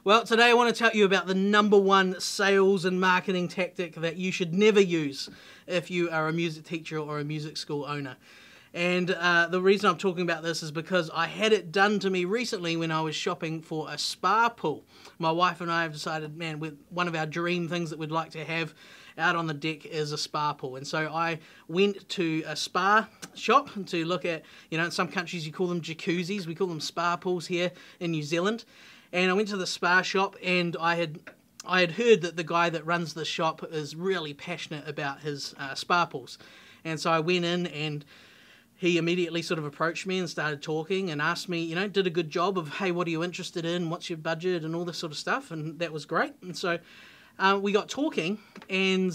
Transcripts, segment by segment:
Well, today I want to tell you about the number one sales and marketing tactic that you should never use if you are a music teacher or a music school owner. And the reason I'm talking about this is because I had it done to me recently when I was shopping for a spa pool. My wife and I have decided, man, one of our dream things that we'd like to have out on the deck is a spa pool. And so I went to a spa shop to look at, in some countries you call them jacuzzis, we call them spa pools here in New Zealand. And I went to the spa shop and I had heard that the guy that runs the shop is really passionate about his spa pools. And so I went in and he immediately sort of approached me and started talking and asked me, did a good job of, hey, what are you interested in? What's your budget? And all this sort of stuff. And that was great. And so we got talking, and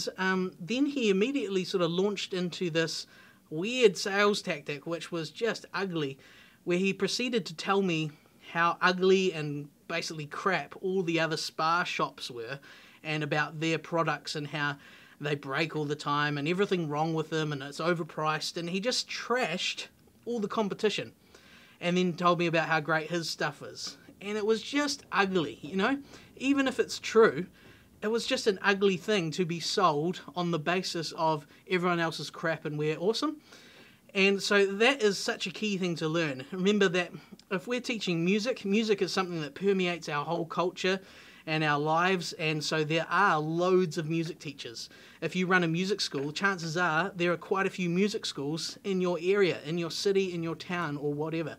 then he immediately sort of launched into this weird sales tactic, which was just ugly, where he proceeded to tell me how ugly and basically crap all the other spa shops were, and about their products and how they break all the time and everything wrong with them and it's overpriced, and he just trashed all the competition and then told me about how great his stuff is. And it was just ugly, even if it's true, it was just an ugly thing to be sold on the basis of everyone else's crap and we're awesome. And so that is such a key thing to learn. Remember that if we're teaching music, music is something that permeates our whole culture and our lives, and so there are loads of music teachers. If you run a music school, chances are there are quite a few music schools in your area, in your city, in your town, or whatever.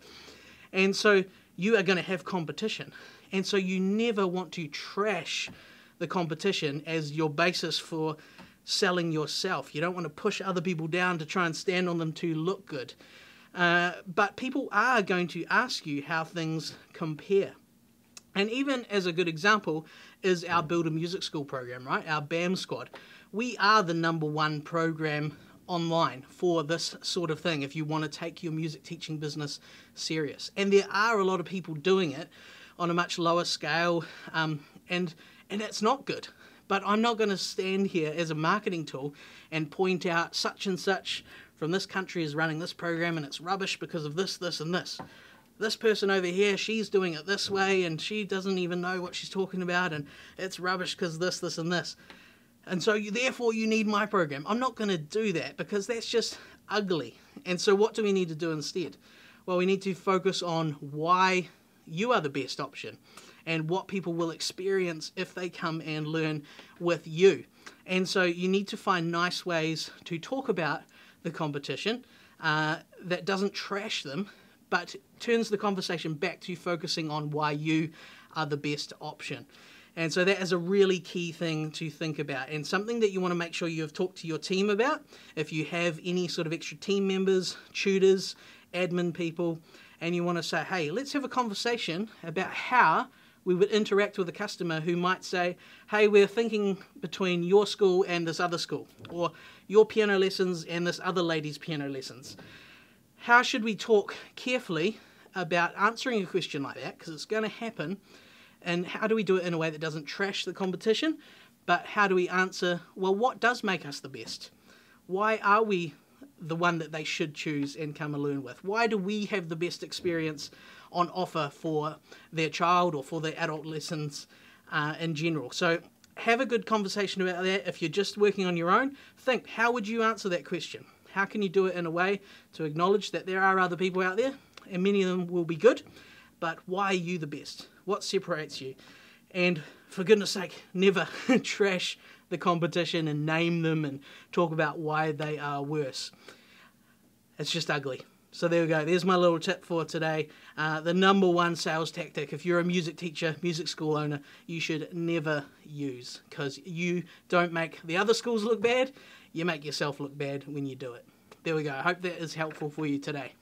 And so you are going to have competition. And so you never want to trash the competition as your basis for selling yourself. You don't want to push other people down to try and stand on them to look good. But people are going to ask you how things compare. And even as a good example is our Build a Music School program, right? Our BAM squad. We are the number one program online for this sort of thing if you want to take your music teaching business serious. And there are a lot of people doing it on a much lower scale, and it's not good. But I'm not going to stand here as a marketing tool and point out such and such from this country is running this program and it's rubbish because of this, this, and this. This person over here, she's doing it this way and she doesn't even know what she's talking about and it's rubbish because this, this, and this. And so therefore you need my program. I'm not going to do that because that's just ugly. And so what do we need to do instead? Well, we need to focus on why you are the best option and what people will experience if they come and learn with you. And so you need to find nice ways to talk about the competition that doesn't trash them, but turns the conversation back to focusing on why you are the best option. And so that is a really key thing to think about, and something that you want to make sure you have talked to your team about. If you have any sort of extra team members, tutors, admin people, and you want to say, hey, let's have a conversation about how we would interact with a customer who might say, hey, we're thinking between your school and this other school, or your piano lessons and this other lady's piano lessons. How should we talk carefully about answering a question like that? Because it's going to happen. And how do we do it in a way that doesn't trash the competition? But how do we answer, well, what does make us the best? Why are we the one that they should choose and come and learn with? Why do we have the best experience on offer for their child or for their adult lessons in general? So have a good conversation about that. If you're just working on your own, think, how would you answer that question? How can you do it in a way to acknowledge that there are other people out there, and many of them will be good, but why are you the best? What separates you? And for goodness sake, never trash the competition and name them and talk about why they are worse. It's just ugly. So there we go. There's my little tip for today. The number one sales tactic, if you're a music teacher, music school owner, you should never use, because you don't make the other schools look bad. You make yourself look bad when you do it. There we go. I hope that is helpful for you today.